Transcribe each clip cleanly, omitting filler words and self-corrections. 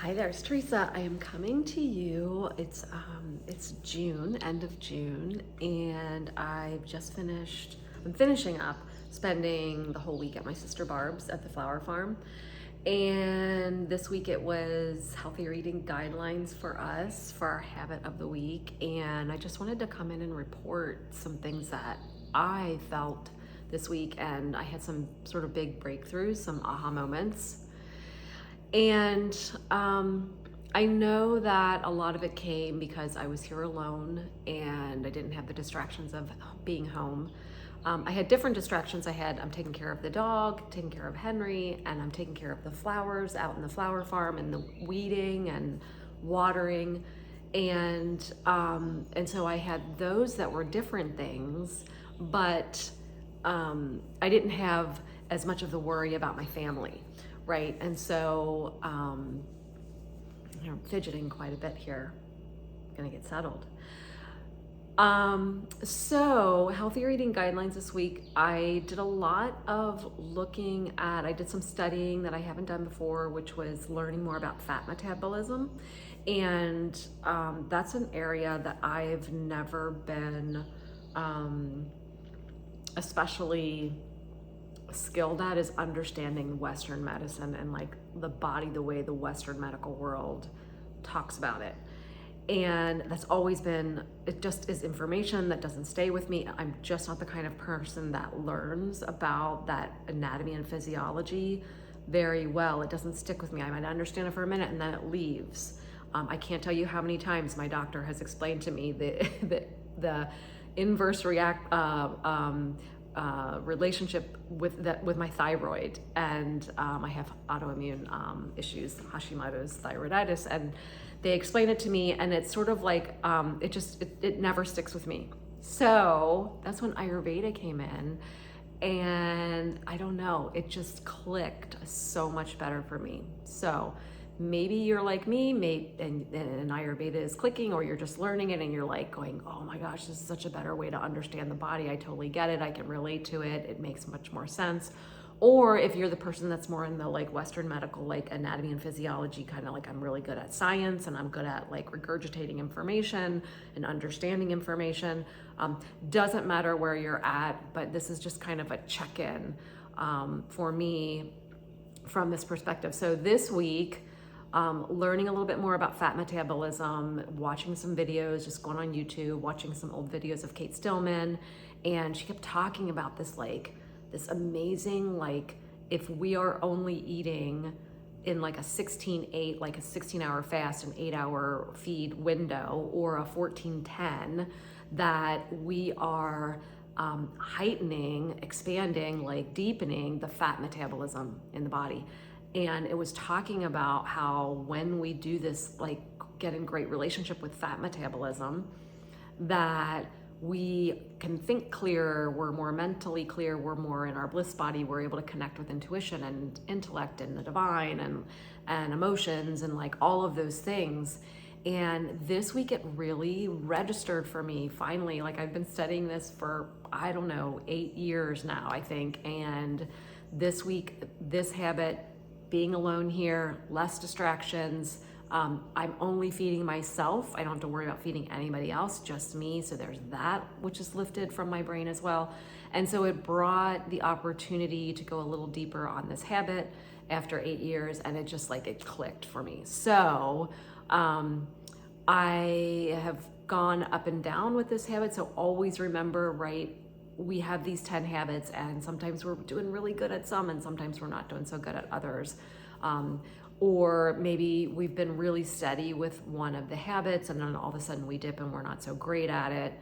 Hi there, it's Teresa. I am coming to you. It's June, end of June, and I'm finishing up spending the whole week at my sister Barb's at the flower farm. And this week it was healthier eating guidelines for us for our habit of the week. And I just wanted to come in and report some things that I felt this week, and I had some sort of big breakthroughs, some aha moments. And I know that a lot of it came because I was here alone and I didn't have the distractions of being home. I had different distractions. I'm taking care of the dog, taking care of Henry, and I'm taking care of the flowers out in the flower farm and the weeding and watering. And so I had those that were different things, but I didn't have as much of the worry about my family. Right, and so I'm fidgeting quite a bit here. I'm gonna get settled. So healthier eating guidelines this week. I did a lot of I did some studying that I haven't done before, which was learning more about fat metabolism. And that's an area that I've never been especially skilled at, is understanding Western medicine and like the body, the way the Western medical world talks about it. And that's always been, it just is information that doesn't stay with me. I'm just not the kind of person that learns about that anatomy and physiology very well. It doesn't stick with me. I might understand it for a minute and then it leaves. I can't tell you how many times my doctor has explained to me the inverse relationship with my thyroid, and I have autoimmune issues, Hashimoto's thyroiditis, and they explain it to me, and it's sort of like it never sticks with me. So that's when Ayurveda came in, and I don't know, it just clicked so much better for me. So maybe you're like me, and Ayurveda is clicking, or you're just learning it and you're like going, oh my gosh, this is such a better way to understand the body. I totally get it. I can relate to it. It makes much more sense. Or if you're the person that's more in the like Western medical, like anatomy and physiology, kind of like I'm really good at science and I'm good at like regurgitating information and understanding information. Doesn't matter where you're at, but this is just kind of a check-in for me from this perspective. So this week, learning a little bit more about fat metabolism, watching some videos, just going on YouTube, watching some old videos of Kate Stillman. And she kept talking about this amazing, like if we are only eating in like a 16-8, like a 16-hour fast, an 8-hour feed window, or a 14-10, that we are heightening, expanding, like deepening the fat metabolism in the body. And it was talking about how when we do this, like get in great relationship with fat metabolism, that we can think clearer, we're more mentally clear, we're more in our bliss body, we're able to connect with intuition and intellect and the divine and emotions and like all of those things. And this week it really registered for me finally. Like I've been studying this for, I don't know, 8 years now, I think. And this week, this habit, being alone here, less distractions. I'm only feeding myself. I don't have to worry about feeding anybody else, just me. So there's that, which is lifted from my brain as well. And so it brought the opportunity to go a little deeper on this habit after 8 years, and it just like it clicked for me. So I have gone up and down with this habit. So always remember, right, we have these 10 habits, and sometimes we're doing really good at some and sometimes we're not doing so good at others. Or maybe we've been really steady with one of the habits and then all of a sudden we dip and we're not so great at it,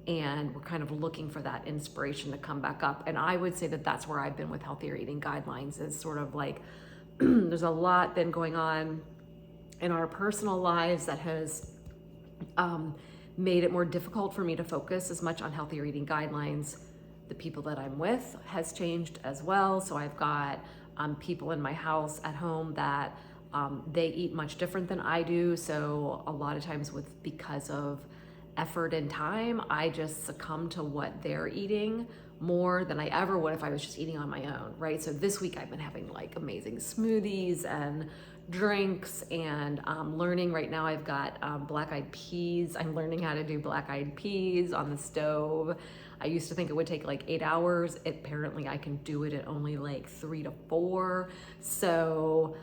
and we're kind of looking for that inspiration to come back up. And I would say that that's where I've been with healthier eating guidelines, is sort of like there's a lot been going on in our personal lives that has made it more difficult for me to focus as much on healthier eating guidelines. The people that I'm with has changed as well. So I've got people in my house at home that they eat much different than I do. So a lot of times because of effort and time, I just succumb to what they're eating more than I ever would if I was just eating on my own, right? So this week I've been having like amazing smoothies and drinks and learning. Right now I've got black-eyed peas. I'm learning how to do black-eyed peas on the stove. I used to think it would take like 8 hours. Apparently I can do it at only like 3 to 4. So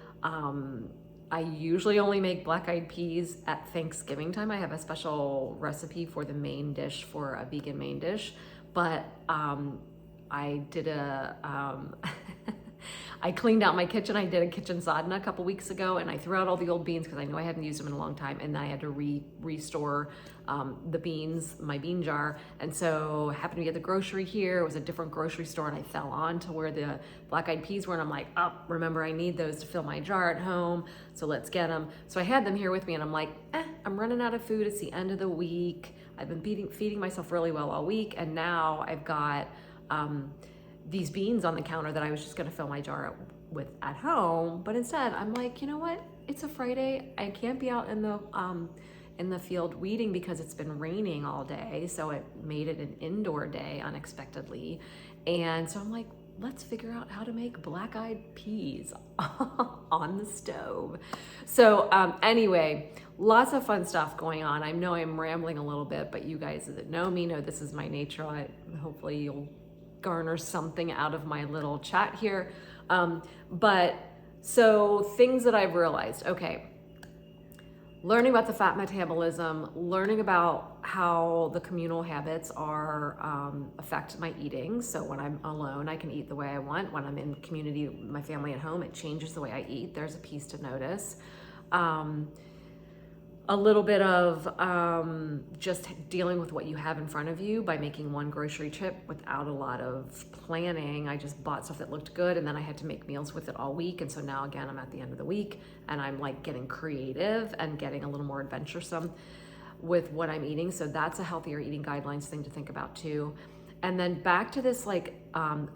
I usually only make black-eyed peas at Thanksgiving time. I have a special recipe for the main dish, for a vegan main dish, but I did I cleaned out my kitchen. I did a kitchen sadhana a couple weeks ago, and I threw out all the old beans because I know I hadn't used them in a long time, and I had to restore the beans, my bean jar. And so I happened to be at the grocery here. It was a different grocery store, and I fell on to where the black-eyed peas were, and I'm like, oh, remember I need those to fill my jar at home, so let's get them. So I had them here with me, and I'm like, I'm running out of food. It's the end of the week. I've been feeding myself really well all week, and now I've got these beans on the counter that I was just gonna fill my jar with at home, but instead I'm like, you know what? It's a Friday. I can't be out in the field weeding because it's been raining all day, so it made it an indoor day unexpectedly. And so I'm like, let's figure out how to make black-eyed peas on the stove. So anyway, lots of fun stuff going on. I know I'm rambling a little bit, but you guys that know me know this is my nature. Hopefully you'll garner something out of my little chat here. But so things that I've realized, okay, learning about the fat metabolism, learning about how the communal habits affect my eating. So when I'm alone, I can eat the way I want. When I'm in community, my family at home, it changes the way I eat. There's a piece to notice. A little bit of just dealing with what you have in front of you by making one grocery trip without a lot of planning. I just bought stuff that looked good, and then I had to make meals with it all week. And so now again, I'm at the end of the week, and I'm like getting creative and getting a little more adventuresome with what I'm eating. So that's a healthier eating guidelines thing to think about too. And then back to this like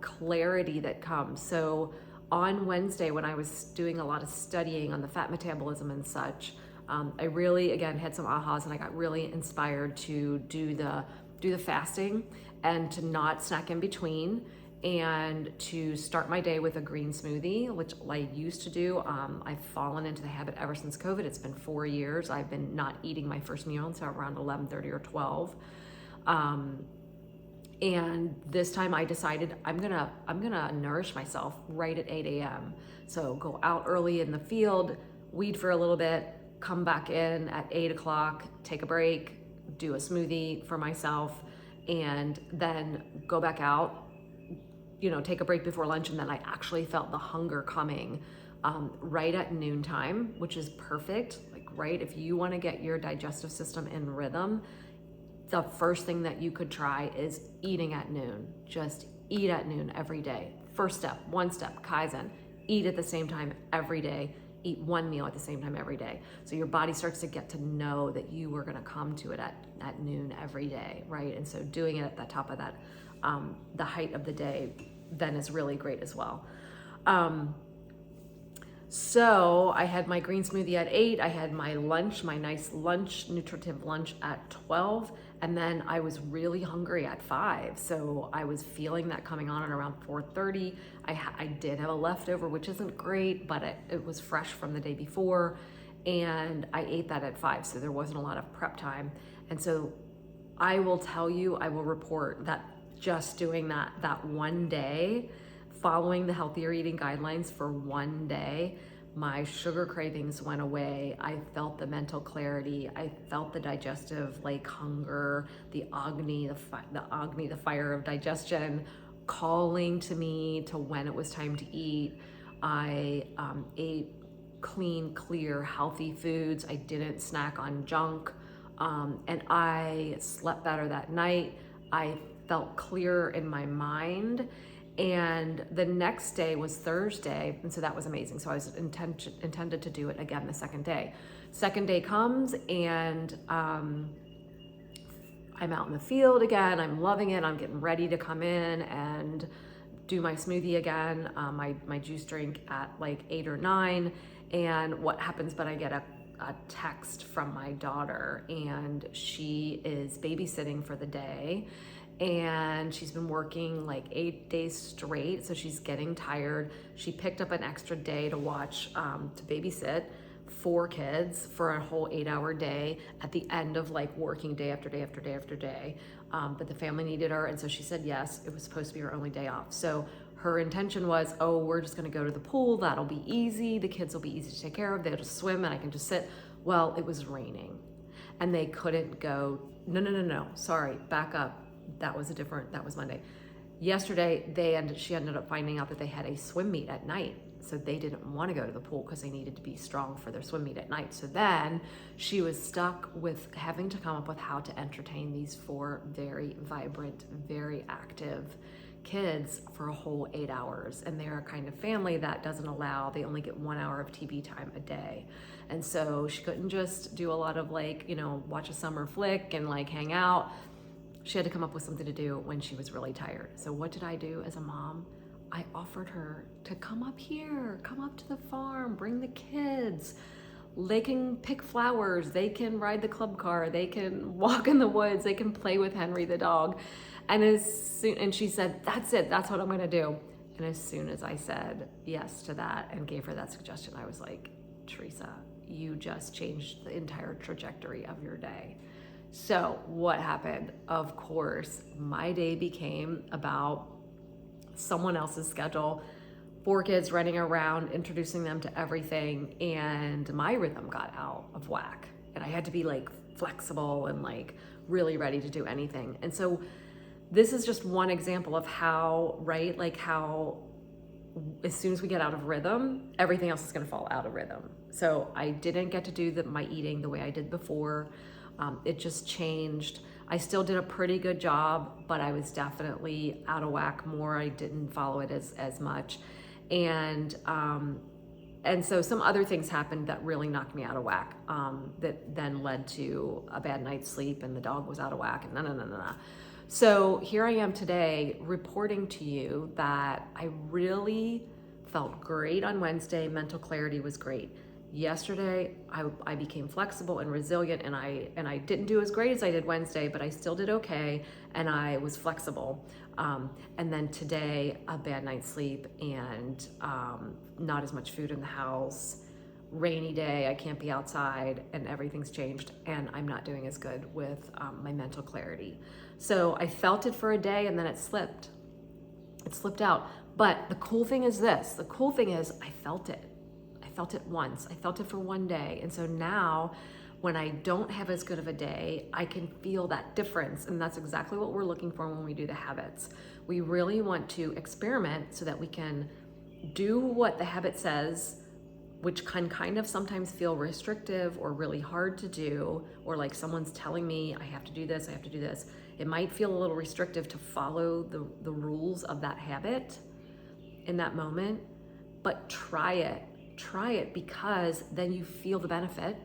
clarity that comes. So on Wednesday, when I was doing a lot of studying on the fat metabolism and such, I really, again, had some ahas, and I got really inspired to do the fasting and to not snack in between, and to start my day with a green smoothie, which I used to do. I've fallen into the habit ever since COVID. It's been 4 years. I've been not eating my first meal until around 11:30 or 12. And this time I decided I'm gonna nourish myself right at 8 a.m. So go out early in the field, weed for a little bit, come back in at 8 o'clock, take a break, do a smoothie for myself, and then go back out, take a break before lunch. And then I actually felt the hunger coming right at noontime, which is perfect. Like, right, if you want to get your digestive system in rhythm, the first thing that you could try is eating at noon. Just eat at noon every day. First step, one step, Kaizen, eat at the same time every day. Eat one meal at the same time every day. So your body starts to get to know that you are gonna come to it at noon every day, right? And so doing it at the top of that, the height of the day, then is really great as well. So I had my green smoothie at 8, I had my lunch, my nice lunch, nutritive lunch at 12, and then I was really hungry at 5. So I was feeling that coming on at around 4:30. I did have a leftover, which isn't great, but it was fresh from the day before, and I ate that at 5, so there wasn't a lot of prep time. And so I will tell you, I will report that just doing that one day, following the healthier eating guidelines for one day, my sugar cravings went away. I felt the mental clarity. I felt the digestive hunger, the Agni, the fire of digestion calling to me to when it was time to eat. I ate clean, clear, healthy foods. I didn't snack on junk, and I slept better that night. I felt clearer in my mind. And the next day was Thursday, and so that was amazing. So I was intended to do it again the second day. Second day comes, and I'm out in the field again. I'm loving it. I'm getting ready to come in and do my smoothie again, my juice drink at 8 or 9. And what happens, but I get a text from my daughter, and she is babysitting for the day. and she's been working like 8 days straight, so she's getting tired. She picked up an extra day to watch, to babysit 4 kids for a whole 8-hour day at the end of like working day after day after day after day. But the family needed her, and so she said yes. It was supposed to be her only day off. So her intention was, oh, we're just gonna go to the pool. That'll be easy. The kids will be easy to take care of. They'll just swim and I can just sit. Well, it was raining and they couldn't go. No, sorry, back up. That was Monday. Yesterday, she ended up finding out that they had a swim meet at night. So they didn't want to go to the pool because they needed to be strong for their swim meet at night. So then she was stuck with having to come up with how to entertain these 4 very vibrant, very active kids for a whole 8 hours. And they're a kind of family that doesn't allow, they only get 1 hour of TV time a day. And so she couldn't just do a lot of like, watch a summer flick and like hang out. She had to come up with something to do when she was really tired. So what did I do as a mom? I offered her to come up here, come up to the farm, bring the kids. They can pick flowers, they can ride the club car, they can walk in the woods, they can play with Henry the dog. And she said, that's it, that's what I'm gonna do. And as soon as I said yes to that and gave her that suggestion, I was like, Teresa, you just changed the entire trajectory of your day. So what happened? Of course, my day became about someone else's schedule, 4 kids running around, introducing them to everything, and my rhythm got out of whack. And I had to be like flexible and like really ready to do anything. And so this is just one example of how, right? Like how as soon as we get out of rhythm, everything else is gonna fall out of rhythm. So I didn't get to do my eating the way I did before. It just changed. I still did a pretty good job, but I was definitely out of whack more. I didn't follow it as much. And so some other things happened that really knocked me out of whack, that then led to a bad night's sleep, and the dog was out of whack, and no. So here I am today reporting to you that I really felt great on Wednesday. Mental clarity was great. Yesterday, I became flexible and resilient, and I didn't do as great as I did Wednesday, but I still did okay, and I was flexible. And then today, a bad night's sleep and not as much food in the house, rainy day, I can't be outside, and everything's changed, and I'm not doing as good with my mental clarity. So I felt it for a day, and then it slipped. It slipped out. But the cool thing is this. The cool thing is I felt it. I felt it once. I felt it for one day. And so now when I don't have as good of a day, I can feel that difference. And that's exactly what we're looking for when we do the habits. We really want to experiment so that we can do what the habit says, which can kind of sometimes feel restrictive or really hard to do, or like someone's telling me I have to do this, I have to do this. It might feel a little restrictive to follow the rules of that habit in that moment, but try it, because then you feel the benefit.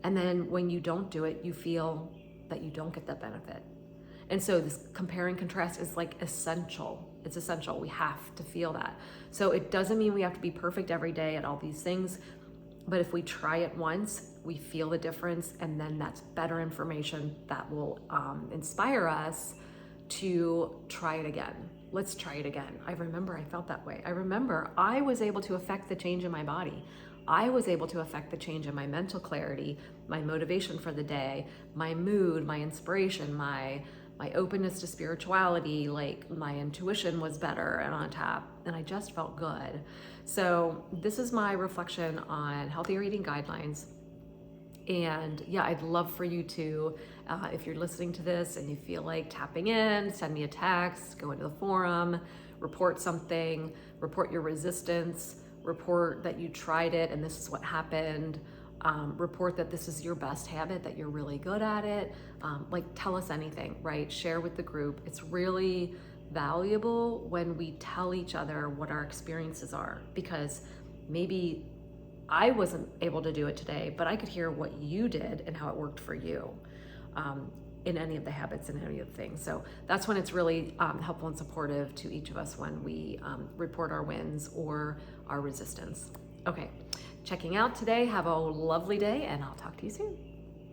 And then when you don't do it, you feel that you don't get that benefit. And so this compare and contrast is like essential. It's essential. We have to feel that. So it doesn't mean we have to be perfect every day at all these things, but if we try it once, we feel the difference, and then that's better information that will inspire us to try it again. Let's try it again. I remember I felt that way. I remember I was able to affect the change in my body. I was able to affect the change in my mental clarity, my motivation for the day, my mood, my inspiration, my openness to spirituality, like my intuition was better and on tap, and I just felt good. So this is my reflection on healthier eating guidelines. And yeah, I'd love for you to, if you're listening to this and you feel like tapping in, send me a text, go into the forum, report something, report your resistance, report that you tried it and this is what happened. Report that this is your best habit, that you're really good at it. Like tell us anything, right? Share with the group. It's really valuable when we tell each other what our experiences are, because maybe I wasn't able to do it today, but I could hear what you did and how it worked for you in any of the habits and any of the things. So that's when it's really helpful and supportive to each of us, when we report our wins or our resistance. Okay, checking out today. Have a lovely day, and I'll talk to you soon.